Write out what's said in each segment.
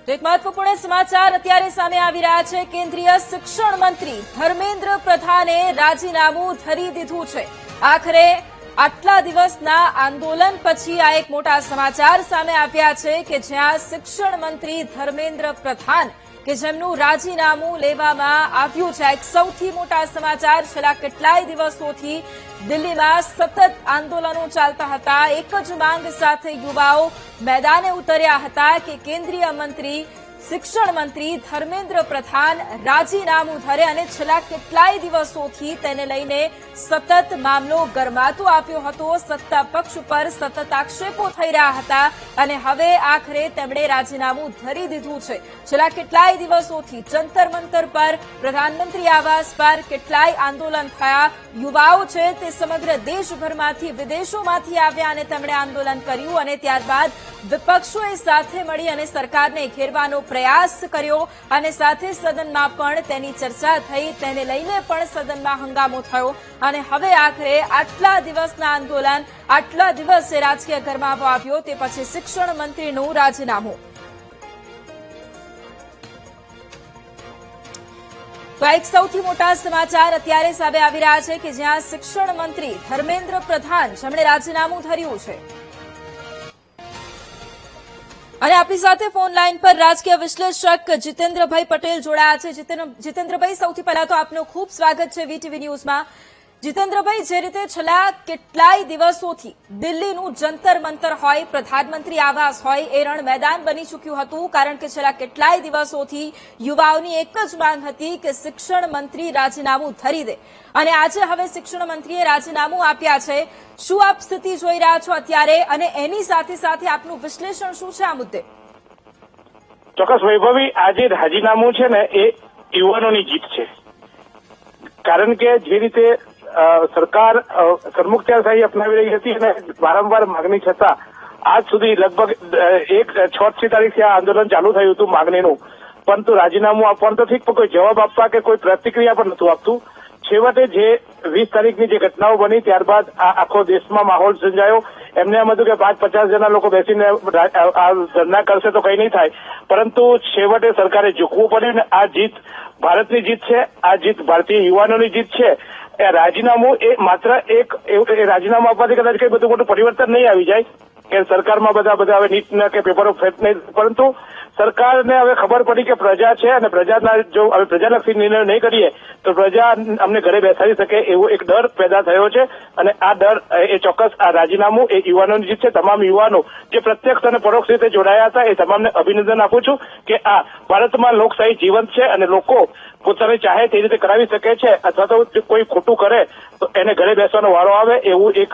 એક મહત્વપૂર્ણ સમાચાર અત્યારે સામે આવી રહ્યા છે। કેન્દ્રીય શિક્ષણ મંત્રી ધર્મેન્દ્ર પ્રધાને રાજીનામું ધરી દીધું છે। આખરે આટલા દિવસના આંદોલન પછી આ એક મોટા સમાચાર સામે આવ્યા છે કે જ્યાં શિક્ષણ મંત્રી ધર્મેન્દ્ર પ્રધાન કે જેમનું રાજીનામું લેવામાં આવ્યું છે। એક સૌથી મોટા સમાચાર છેલ્લા કેટલાય દિવસોથી દિલ્હીમાં સતત આંદોલનો ચાલતા હતા। એક જ માંગ સાથે યુવાઓ મેદાને ઉતર્યા હતા કે કેન્દ્રીય મંત્રી શિક્ષણ મંત્રી ધર્મેન્દ્ર પ્રધાન રાજીનામું ધરે અને છેલ્લા કેટલાય દિવસોથી તેને લઈને સતત મામલો ગરમાતો આવ્યો હતો। સત્તા પક્ષ પર સતત આક્ષેપો થઈ રહ્યા હતા અને હવે આખરે તેમણે રાજીનામું ધરી દીધું છે। છેલ્લા કેટલાય દિવસોથી જંતર મંતર પર પ્રધાનમંત્રી આવાસ પર કેટલાય આંદોલન થયા। યુવાઓ છે તે સમગ્ર દેશભરમાંથી વિદેશોમાંથી આવ્યા અને તેમણે આંદોલન કર્યું અને ત્યારબાદ વિપક્ષોએ સાથે મળી અને સરકારને ઘેરવાનો પ્રયાસ કર્યો અને સાથે સદનમાં પણ તેની ચર્ચા થઈ। તેને લઈને પણ સદનમાં હંગામો થયો અને હવે આખરે આટલા દિવસના આંદોલન આટલા દિવસે રાજકીય ગરમાવો આવ્યો તે પછી શિક્ષણ મંત્રીનું રાજીનામું। તો એક સૌથી મોટા સમાચાર અત્યારે સામે આવી રહ્યા છે કે જ્યાં શિક્ષણ મંત્રી ધર્મેન્દ્ર પ્રધાન જેમણે રાજીનામું ધર્યું છે અને આપણી સાથે ફોન લાઈન પર રાજકીય વિશ્લેષક જીતેન્દ્રભાઈ પટેલ જોડાયા છે। જીતેન્દ્રભાઈ, સૌથી પહેલા તો આપનું ખૂબ સ્વાગત છે વીટીવી ન્યૂઝમાં। જીતેન્દ્રભાઈ, જે રીતે છેલ્લા કેટલાય દિવસોથી દિલ્હીનું જંતર મંતર હોય, પ્રધાનમંત્રી આવાસ હોય, એ રણ મેદાન બની ચૂક્યું હતું કારણ કે છેલ્લા કેટલાય દિવસોથી યુવાઓની એક જ માંગ હતી કે શિક્ષણ મંત્રી રાજીનામું ધરી દે અને આજે હવે શિક્ષણ મંત્રીએ રાજીનામું આપ્યા છે। શું આપ સ્થિતિ જોઈ રહ્યા છો અત્યારે અને એની સાથે સાથે આપનું વિશ્લેષણ શું છે આ મુદ્દે? ચોક્કસ વૈભવી, આજે રાજીનામું છે ને એ યુવાનોની જીત છે કારણ કે જે રીતે સરકાર સરમુખત્યારશાહી અપનાવી રહી હતી અને વારંવાર માગણી છતાં આજ સુધી લગભગ 6 તારીખથી આ આંદોલન ચાલુ થયું હતું માગણીનું, પરંતુ રાજીનામું આપવાનું તો ઠીક પણ કોઈ જવાબ આપવા કે કોઈ પ્રતિક્રિયા પણ નતું આપતું। છેવટે જે 20 તારીખની જે ઘટનાઓ બની ત્યારબાદ આ આખો દેશમાં માહોલ સર્જાયો। એમને એમ હતું કે 5-50 જણા લોકો બેસીને ધરણા કરશે તો કઈ નહીં થાય, પરંતુ છેવટે સરકારે ઝૂકવું પડ્યું ને આ જીત ભારતની જીત છે, આ જીત ભારતીય યુવાનોની જીત છે। એ રાજીનામું એ માત્ર એક રાજીનામું આપવાથી કદાચ કઈ બધું મોટું પરિવર્તન નહીં આવી જાય કે સરકારમાં બધા હવે નીટના કે પેપરો ફેટ નહીં, પરંતુ સરકારને હવે ખબર પડી કે પ્રજા છે અને પ્રજાના જો હવે પ્રજાલક્ષી નિર્ણય નહીં કરીએ તો પ્રજા અમને ઘરે બેસાડી શકે એવો એક ડર પેદા થયો છે અને આ ડર એ ચોક્કસ આ રાજીનામું એ યુવાનોની જીત છે। તમામ યુવાનો જે પ્રત્યક્ષ અને પરોક્ષ રીતે જોડાયા હતા એ તમામને અભિનંદન આપું છું કે આ ભારતમાં લોકશાહી જીવંત છે અને લોકો પોતાને ચાહે તે રીતે કરાવી શકે છે અથવા તો કોઈ ખોટું કરે તો એને ઘરે બેસવાનો વારો આવે એવું એક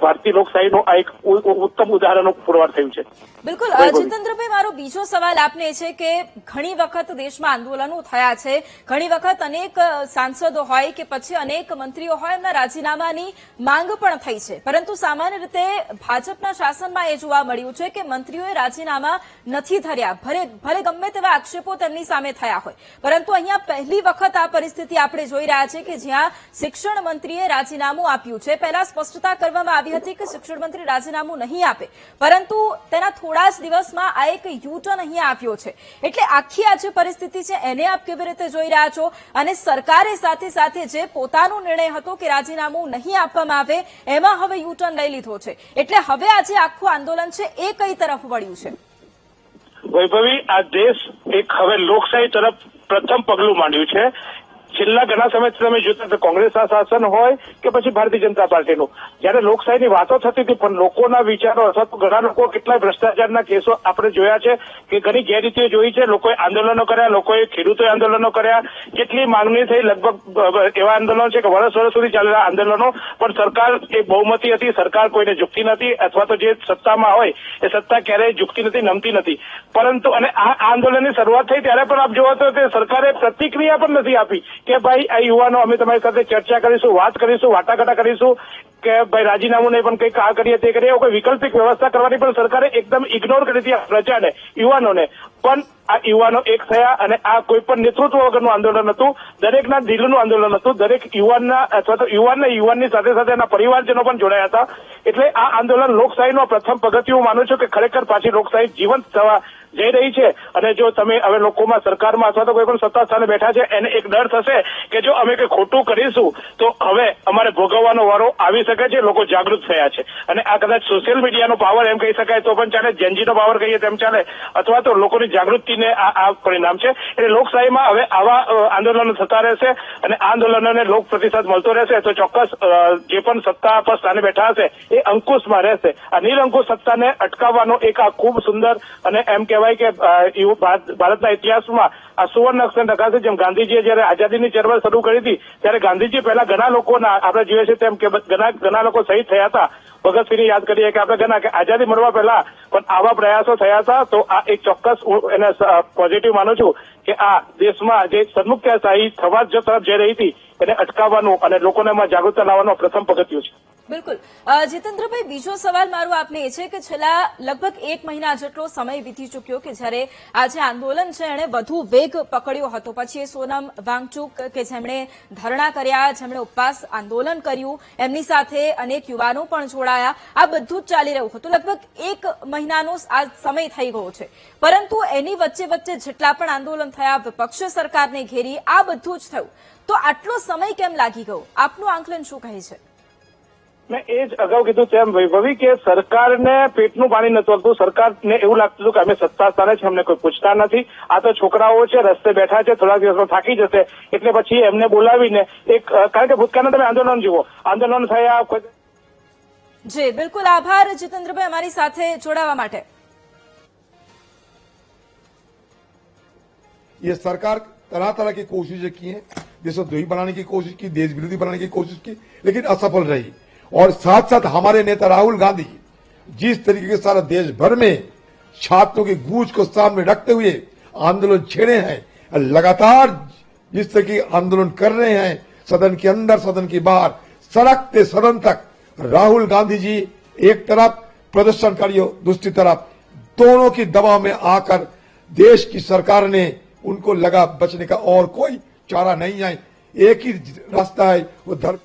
ભારતીય લોકશાહીનું આ એક ઉત્તમ ઉદાહરણ પુરવાર થયું છે। બિલકુલ જીતેન્દ્રભાઈ, મારો બીજો સવાલ આપને છે કે ઘણી વખત દેશમાં આંદોલનો થયા છે, ઘણી વખત અનેક સાંસદો હોય કે પછી અનેક મંત્રીઓ હોય એમના રાજીનામાની માંગ પણ થઈ છે, પરંતુ સામાન્ય રીતે ભાજપના શાસનમાં એ જોવા મળ્યું છે કે મંત્રીઓએ રાજીનામા નથી ધર્યા। ભલે ગમે તેવા આક્ષેપો તેમની સામે થયા હોય, પરંતુ અહીંયા પહેલી વખત આ પરિસ્થિતિ આપણે જોઈ રહ્યા છે કે જ્યાં શિક્ષણ મંત્રીએ રાજીનામું આપ્યું છે। પહેલા સ્પષ્ટતા કરવામાં આવી હતી કે શિક્ષણ મંત્રી રાજીનામું નહીં આપે, પરંતુ તેના થોડા જ દિવસમાં આ એક યુટર્ન અહીંયા આવ્યો છે। એટલે આખી આ જે પરિસ્થિતિ છે એને આપ કેવી રીતે જોઈ રહ્યા છો અને સરકારે સાથે સાથે જે પોતાનો નિર્ણય હતો કે રાજીનામું નહીં આપવામાં આવે એમાં હવે યુટર્ન લઈ લીધો છે, એટલે હવે આજે આખું આંદોલન છે એ કઈ તરફ વળ્યું છે? વૈભવી, આ દેશ એક હવે લોકશાહી તરફ પ્રથમ પગલું માંડ્યું છે। છેલ્લા ઘણા સમયથી તમે જોતા તો કોંગ્રેસના શાસન હોય કે પછી ભારતીય જનતા પાર્ટીનું, જયારે લોકશાહીની વાતો થતી હતી પણ લોકોના વિચારો અથવા તો ઘણા લોકો કેટલાય ભ્રષ્ટાચારના કેસો આપણે જોયા છે કે ઘણી ગેરરીતિઓ જોઈ છે। લોકોએ આંદોલનો કર્યા, લોકોએ ખેડૂતોએ આંદોલનો કર્યા, કેટલી માંગણી થઈ, લગભગ એવા આંદોલનો છે કે વર્ષ સુધી ચાલેલા આંદોલનો, પણ સરકાર એ બહુમતી હતી, સરકાર કોઈને ઝૂકતી નથી અથવા તો જે સત્તામાં હોય એ સત્તા ક્યારેય ઝૂકતી નથી, નમતી નથી। પરંતુ અને આ આંદોલનની શરૂઆત થઈ ત્યારે પણ આપ જોવો તો તે સરકારે પ્રતિક્રિયા પણ નથી આપી કે ભાઈ આ યુવાનો અમે તમારી સાથે ચર્ચા કરીશું, વાત કરીશું, વાટાઘાટા કરીશું કે ભાઈ રાજીનામું નહીં પણ કંઈક આ કરીએ તે કરીએ, કોઈ વૈકલ્પિક વ્યવસ્થા કરવાની પણ સરકારે એકદમ ઇગ્નોર કરી હતી પ્રજાને, યુવાનોને। પણ આ યુવાનો એક થયા અને આ કોઈ પણ નેતૃત્વ વગરનું આંદોલન હતું, દરેકના દિલનું આંદોલન હતું, દરેક યુવાનના અથવા તો યુવાનની સાથે સાથે એના પરિવારજનો પણ જોડાયા હતા। એટલે આ આંદોલન લોકશાહીનું પ્રથમ પગથિયું માનું છું કે ખરેખર પાછી લોકશાહી જીવંત થવા જઈ રહી છે અને જો તમે હવે લોકોમાં સરકારમાં અથવા તો કોઈ પણ સત્તા સ્થાને બેઠા છે એને એક ડર થશે કે જો અમે કંઈ ખોટું કરીશું તો હવે અમારે ભોગવવાનો વારો આવી શકે છે. લોકો જાગૃત થયા છે અને આ કદાચ સોશિયલ મીડિયાનો પાવર એમ કહી શકાય તો પણ ચાલે, જેનજીનો પાવર કહીએ તેમ ચાલે, અથવા તો લોકોની જાગૃતિને આ પરિણામ છે. એટલે લોકશાહીમાં હવે આવા આંદોલનો થતા રહેશે અને આંદોલનોને લોક પ્રતિસાદ મળતો રહેશે તો ચોક્કસ જે પણ સત્તા પર સ્થાને બેઠા હશે એ અંકુશમાં રહેશે. આ નિરંકુશ સત્તાને અટકાવવાનો એક આ ખૂબ સુંદર અને એમ કહેવાય કે ભારતના ઇતિહાસમાં આ સુવર્ણ અક્ષર લખાશે. જેમ ગાંધીજીએ જયારે આઝાદીની ચળવળ શરૂ કરી હતી ત્યારે ગાંધીજી પહેલા ઘણા લોકોના આપણે જોઈએ છે તેમ કે ઘણા લોકો શહીદ થયા હતા. ભગતસિંહને યાદ કરીએ કે આપણે ઘણા કે આઝાદી મળવા પહેલા પણ આવા પ્રયાસો થયા હતા. તો આ એક ચોક્કસ હું એને પોઝિટિવ માનું છું કે આ દેશમાં જે સન્મુક્તાશાહી થવા જ તરફ જઈ રહી હતી એને અટકાવવાનું અને લોકોને એમાં જાગૃતતા લાવવાનું પ્રથમ પગથિયું છે. બિલકુલ. જીતેન્દ્રભાઈ, બીજો સવાલ મારો આપને એ છે કે છેલ્લા લગભગ 1 મહિના જેટલો સમય વીતી ચૂક્યો કે જ્યારે આ જે આંદોલન છે એણે વધુ વેગ પકડ્યો હતો. પછી એ સોનમ વાંગચુક કે જેમણે ધરણા કર્યા, જેમણે ઉપવાસ આંદોલન કર્યું, એમની સાથે અનેક યુવાનો પણ જોડાયા, આ બધું જ ચાલી રહ્યું હતું. લગભગ 1 મહિનાનો આ સમય થઈ ગયો છે, પરંતુ એની વચ્ચે જેટલા પણ આંદોલન થયા, વિપક્ષ સરકારને ઘેરી, આ બધું જ થયું. તો આટલો સમય કેમ લાગી ગયો? આપનું આંકલન શું કહે છે? મેં એ જ અગાઉ કીધું તેમ વૈભવી કે સરકારને પેટનું પાણી નતું આવતું. સરકારને એવું લાગતું હતું કે અમે સત્તા સ્થાને છે, અમને કોઈ પૂછતા નથી, આ તો છોકરાઓ છે, રસ્તે બેઠા છે, થોડા દિવસમાં થાકી જશે એટલે પછી એમને બોલાવીને એક, કારણ કે ભૂતકાળના તમે આંદોલન જુઓ, આંદોલન થયા. જી બિલકુલ, આભાર જીતેન્દ્રભાઈ અમારી સાથે જોડાવા માટે. ये सरकार तरह तरह की कोशिशें की हैं, देशद्रोही बनाने की कोशिश की, देश विरोधी बनाने की कोशिश की, लेकिन असफल रही. और साथ साथ हमारे नेता राहुल गांधी जिस तरीके के सारा देश भर में छात्रों की गूंज को सामने रखते हुए आंदोलन छेड़े हैं, लगातार जिस तरह की आंदोलन कर रहे हैं, सदन के अंदर सदन के बाहर, सड़क से सदन तक, राहुल गांधी जी एक तरफ, प्रदर्शनकारियों दूसरी तरफ, दोनों की दबाव में आकर देश की सरकार ने उनको लगा बचने का और कोई चारा नहीं है, एक ही रास्ता है, वो धर्म.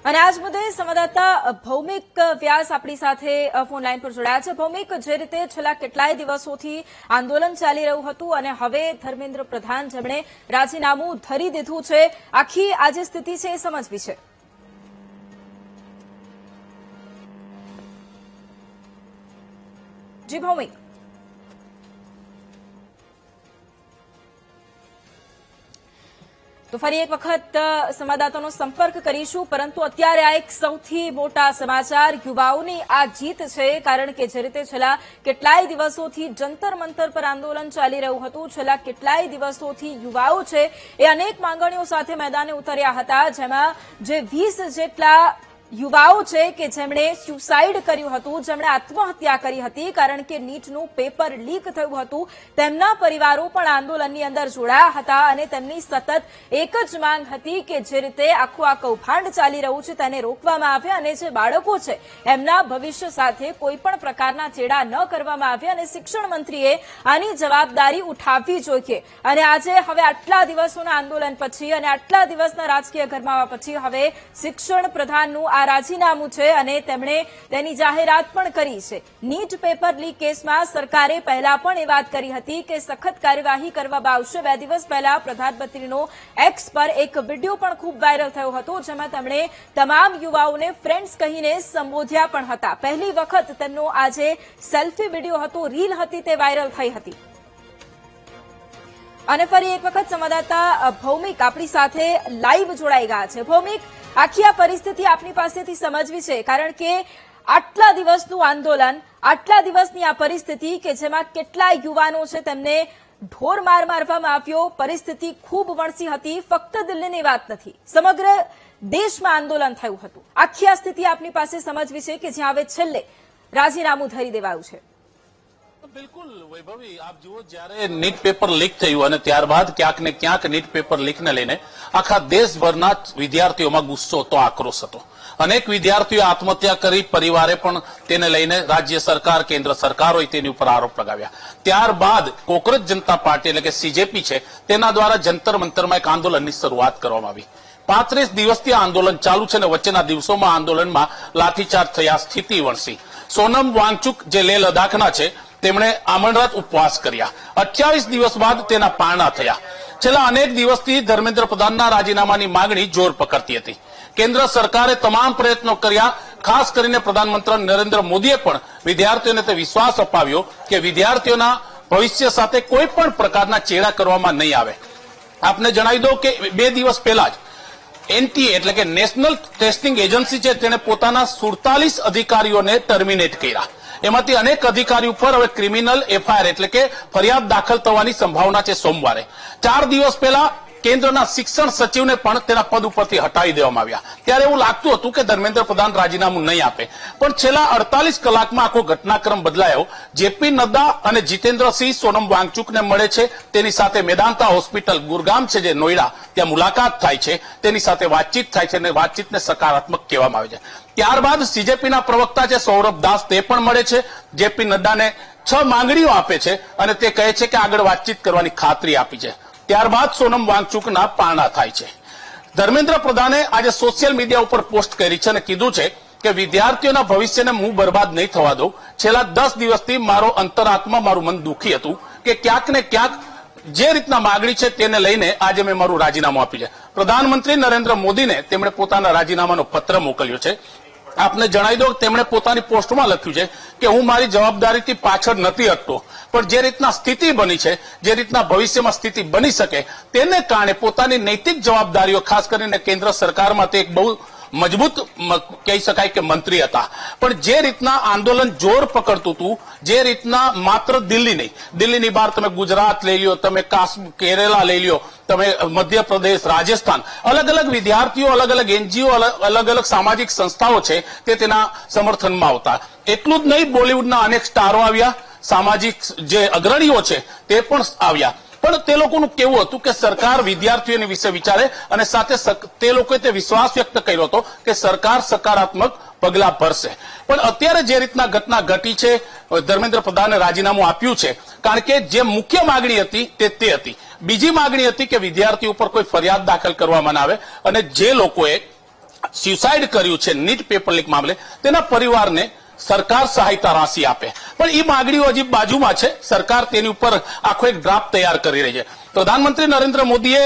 અને આજ મુદ્દે સંવાદદાતા ભૌમિક વ્યાસ આપણી સાથે ફોન લાઈન પર જોડાયા છે. ભૌમિક, જે રીતે છેલ્લા કેટલાય દિવસોથી આંદોલન ચાલી રહ્યું હતું અને હવે ધર્મેન્દ્ર પ્રધાન જેમણે રાજીનામું ધરી દીધું છે, આખી આ જે સ્થિતિ છે એ સમજવી છે. જી ભૌમિક. તો ફરી એક વખત સંવાદદાતાનો સંપર્ક કરીશું, પરંતુ અત્યારે આ એક સૌથી મોટા સમાચાર યુવાઓની આ જીત છે. કારણ કે જે રીતે છેલ્લા કેટલાય દિવસોથી જંતર મંતર પર આંદોલન ચાલી રહ્યું હતું, છેલ્લા કેટલાય દિવસોથી યુવાઓ છે એ અનેક માંગણીઓ સાથે મેદાને ઉતર્યા હતા, જેમાં જે 20 જેટલા યુવાઓ છે કે જેમણે સ્યુસાઇડ કર્યું હતું, જેમણે આત્મહત્યા કરી હતી કારણ કે નીટનું પેપર લીક થયું હતું, તેમના પરિવારો પણ આંદોલનની અંદર જોડાયા હતા અને તેમની સતત એક જ માંગ હતી કે જે રીતે આખું આ કૌભાંડ ચાલી રહ્યું છે તેને રોકવામાં આવે અને જે બાળકો છે એમના ભવિષ્ય સાથે કોઈ પણ પ્રકારના ચેડા ન કરવામાં આવે અને શિક્ષણ મંત્રીએ આની જવાબદારી ઉઠાવવી જોઈએ. અને આજે હવે આટલા દિવસોના આંદોલન પછી અને આટલા દિવસના રાજકીય ગરમાવા પછી હવે શિક્ષણ પ્રધાનનું આ રાજીનામું છે અને તેમણે તેની જાહેરાત પણ કરી છે. નીટ પેપર લીક કેસમાં સરકારે પહેલા પણ એ વાત કરી હતી કે સખત કાર્યવાહી કરવામાં આવશે. 2 દિવસ પહેલા પ્રધાનમંત્રીનો એક્સ પર એક વિડીયો પણ ખૂબ વાયરલ થયો હતો, જેમાં તેમણે તમામ યુવાઓને ફ્રેન્ડ્સ કહીને સંબોધ્યા પણ હતા. પહેલી વખત તેમનો આજે સેલ્ફી વિડીયો હતો, રીલ હતી, તે વાયરલ થઈ હતી. અને ફરી એક વખત સંવાદદાતા ભૌમિક આપણી સાથે લાઈવ જોડાઈ ગયા છે. ભૌમિક, આખી આ પરિસ્થિતિ આપની પાસેથી સમજવી છે, કારણ કે આટલા દિવસનું આંદોલન, આટલા દિવસની આ પરિસ્થિતિ કે જેમાં કેટલા યુવાનો છે તેમને ઢોર માર મારવામાં આવ્યો, પરિસ્થિતિ ખૂબ વણસી હતી. ફક્ત દિલ્હીની વાત નથી, સમગ્ર દેશમાં આંદોલન થયું હતું. આખી આ સ્થિતિ આપની પાસે સમજવી છે કે જ્યાં હવે છેલ્લે રાજીનામું ધરી દેવાયું છે. બિલકુલ વૈભવી, આપ જુઓ, જ્યારે નીટ પેપર લીક થયું અને ત્યારબાદ ક્યાંક ને ક્યાંક નીટ પેપર લીકને લઈને આખા દેશભરના વિદ્યાર્થીઓમાં ગુસ્સો હતો, આક્રોશ હતો. અનેક વિદ્યાર્થીઓ આત્મહત્યા કરી, પરિવારે પણ તેને લઈને રાજ્ય સરકાર, કેન્દ્ર સરકાર હોય તેની ઉપર આરોપ લગાવ્યા. ત્યારબાદ કોકરોચ જનતા પાર્ટી એટલે કે સીજેપી છે તેના દ્વારા જંતર મંતરમાં એક આંદોલનની શરૂઆત કરવામાં આવી. 35 દિવસથી આ આંદોલન ચાલુ છે અને વચ્ચેના દિવસોમાં આંદોલનમાં લાઠીચાર્જ થયા, સ્થિતિ વણસી. સોનમ વાંગચુક જે લેહ લદ્દાખના છે તેમણે આમરણરત ઉપવાસ કર્યા. 28 દિવસ બાદ તેના પારણા થયા. છેલ્લા અનેક દિવસથી ધર્મેન્દ્ર પ્રધાનના રાજીનામાની માંગણી જોર પકડતી હતી. કેન્દ્ર સરકારે તમામ પ્રયત્નો કર્યા. ખાસ કરીને પ્રધાનમંત્રી નરેન્દ્ર મોદીએ પણ વિદ્યાર્થીઓને તે વિશ્વાસ અપાવ્યો કે વિદ્યાર્થીઓના ભવિષ્ય સાથે કોઈ પણ પ્રકારના ચેડા કરવામાં નહીં આવે. આપને જણાવી દઉં કે 2 દિવસ પહેલા જ એનટીએ એટલે કે નેશનલ ટેસ્ટિંગ એજન્સી છે તેને પોતાના 47 અધિકારીઓને ટર્મિનેટ કર્યા. એમાંથી અનેક અધિકારીઓ પર હવે ક્રિમિનલ એફઆઈઆર એટલે કે ફરિયાદ દાખલ થવાની સંભાવના છે સોમવારે. 4 દિવસ પહેલા કેન્દ્રના શિક્ષણ સચિવને પણ તેના પદ ઉપરથી હટાવી દેવામાં આવ્યા. ત્યારે એવું લાગતું હતું કે ધર્મેન્દ્ર પ્રધાન રાજીનામું નહીં આપે, પણ છેલ્લા 48 કલાકમાં આખો ઘટનાક્રમ બદલાયો. જેપી નડ્ડા અને જીતેન્દ્રસિંહ સોનમ વાંગચુકને મળે છે. તેની સાથે મેદાંતા હોસ્પિટલ ગુરગામ છે જે નોઈડા, ત્યાં મુલાકાત થાય છે. તેની સાથે વાતચીત થાય છે અને વાતચીતને સકારાત્મક કહેવામાં આવે છે. ત્યારબાદ સીજેપીના પ્રવક્તા છે સૌરભ દાસ તે પણ મળે છે. જેપી નડ્ડાને 6 માંગણીઓ આપે છે અને તે કહે છે કે આગળ વાતચીત કરવાની ખાતરી આપી છે. ત્યારબાદ સોનમ વાંગચુકના પારણા થાય છે. ધર્મેન્દ્ર પ્રધાને આજે સોશિયલ મીડિયા ઉપર પોસ્ટ કરી છે અને કીધું છે કે વિદ્યાર્થીઓના ભવિષ્યને હું બરબાદ નહીં થવા દઉં. છેલ્લા 10 દિવસથી મારો અંતરાત્મા, મારું મન દુઃખી હતું કે ક્યાંક ને ક્યાંક જે રીતના માંગણી છે તેને લઈને આજે મેં મારું રાજીનામું આપ્યું છે. પ્રધાનમંત્રી નરેન્દ્ર મોદીને તેમણે પોતાના રાજીનામાનો પત્ર મોકલ્યો છે. આપને જણાવી દો તેમણે પોતાની પોસ્ટમાં લખ્યું છે કે હું મારી જવાબદારીથી પાછળ નથી હટતો, પણ જે રીતના સ્થિતિ બની છે, જે રીતના ભવિષ્યમાં સ્થિતિ બની શકે તેને કારણે પોતાની નૈતિક જવાબદારીઓ, ખાસ કરીને કેન્દ્ર સરકારમાં તે એક બહુ મજબૂત કહી શકાય કે મંત્રી હતા, પણ જે રીતના આંદોલન જોર પકડતું હતું, જે રીતના માત્ર દિલ્હી નહીં, દિલ્હીની બહાર તમે ગુજરાત લઈ લ્યો, તમે કેરેલા લઈ લ્યો, તમે મધ્યપ્રદેશ, રાજસ્થાન, અલગ અલગ વિદ્યાર્થીઓ, અલગ અલગ એનજીઓ, અલગ અલગ સામાજિક સંસ્થાઓ છે તે તેના સમર્થનમાં આવતા. એટલું જ નહીં, બોલિવૂડના અનેક સ્ટારો આવ્યા, સામાજિક જે અગ્રણીઓ છે તે પણ આવ્યા. પણ તે લોકોનું કેવું હતું કે સરકાર વિદ્યાર્થીઓની વિશે વિચારે અને સાથે તે લોકોએ તે વિશ્વાસ વ્યક્ત કર્યો હતો કે સરકાર સકારાત્મક પગલા ભરશે. પણ અત્યારે જે રીતના ઘટના ઘટી છે, ધર્મેન્દ્ર પ્રધાને રાજીનામું આપ્યું છે કારણ કે જે મુખ્ય માગણી હતી તે હતી. બીજી માગણી હતી કે વિદ્યાર્થીઓ ઉપર કોઈ ફરિયાદ દાખલ કરવામાં ના આવે અને જે લોકોએ સ્યુસાઇડ કર્યું છે નીટ પેપર લીક મામલે તેના પરિવારને સરકાર સહાયતા રાશિ આપે. પણ એ માગણીઓ હજી બાજુમાં છે. સરકાર તેની ઉપર આખો એક ડ્રાફ્ટ તૈયાર કરી રહી છે. પ્રધાનમંત્રી નરેન્દ્ર મોદીએ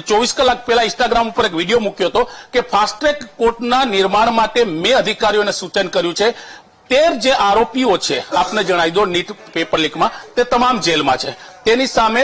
24 કલાક પહેલા ઇન્સ્ટાગ્રામ ઉપર એક વિડીયો મૂક્યો હતો કે ફાસ્ટ ટ્રેક કોર્ટના નિર્માણ માટે મેં અધિકારીઓને સૂચન કર્યું છે. 13 જે આરોપીઓ છે, આપને જણાવી દો નીટ પેપર લીકમાં, તે તમામ જેલમાં છે. તેની સામે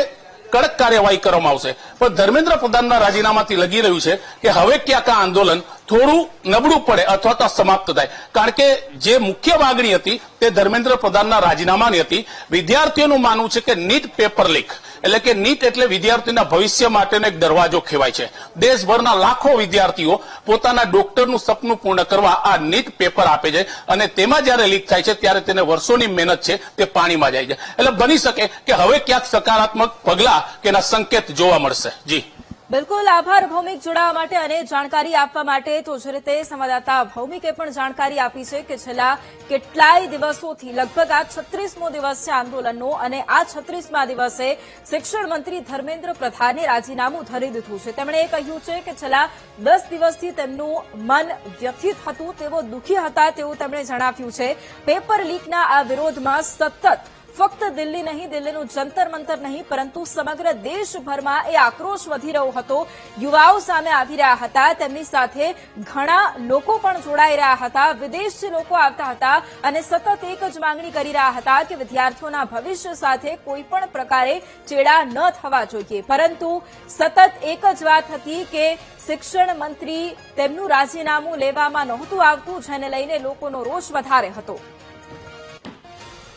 કડક કાર્યવાહી કરવામાં આવશે. પણ ધર્મેન્દ્ર પ્રધાનના રાજીનામાથી લગી રહ્યું છે કે હવે ક્યાંક આ આંદોલન થોડું નબળું પડે અથવા તો સમાપ્ત થાય. કારણ કે જે મુખ્ય માગણી હતી તે ધર્મેન્દ્ર પ્રધાનના રાજીનામાની હતી. વિદ્યાર્થીઓનું માનવું છે કે નીટ પેપર લીક એટલે કે નીટ એટલે વિદ્યાર્થીના ભવિષ્ય માટેનો એક દરવાજો કહેવાય છે. દેશભરના લાખો વિદ્યાર્થીઓ પોતાના ડોક્ટરનું સપનું પૂર્ણ કરવા આ નીટ પેપર આપે છે અને તેમાં જ્યારે લીક થાય છે ત્યારે તેને વર્ષોની મહેનત છે તે પાણીમાં જાય છે. એટલે બની શકે કે હવે ક્યાંક સકારાત્મક પગલા કે એના સંકેત જોવા મળશે. જી બિલકુલ, આભાર ભૌમિક જોડાવા માટે અને જાણકારી આપવા માટે. તો જે રીતે સંવાદદાતા ભૌમિકે પણ જાણકારી આપી છે કે છેલ્લા કેટલાય દિવસોથી લગભગ આ 36મો દિવસ છે આંદોલનનો અને આ 36મા દિવસે શિક્ષણ મંત્રી ધર્મેન્દ્ર પ્રધાને રાજીનામું ધરી દીધું છે. તેમણે કહ્યું છે કે છેલ્લા 10 દિવસથી તેમનું મન વ્યથિત હતું, તેઓ દુઃખી હતા તેવું તેમણે જણાવ્યું છે. પેપર લીકના આ વિરોધમાં સતત ફક્ત દિલ્હી નહીં, દિલ્હીનું જંતર મંતર નહીં, પરંતુ સમગ્ર દેશભરમાં એ આક્રોશ વધી રહ્યો હતો. યુવાઓ સામે આવી રહ્યા હતા, તેમની સાથે ઘણા લોકો પણ જોડાઈ રહ્યા હતા, વિદેશથી લોકો આવતા હતા અને સતત એક જ માંગણી કરી રહ્યા હતા કે વિદ્યાર્થીઓના ભવિષ્ય સાથે કોઈ પણ પ્રકારે ચેડા ન થવા જોઈએ. પરંતુ સતત એક જ વાત હતી કે શિક્ષણ મંત્રી તેમનું રાજીનામું લેવામાં નહોતું આવતું, જેને લઈને લોકોનો રોષ વધારે હતો.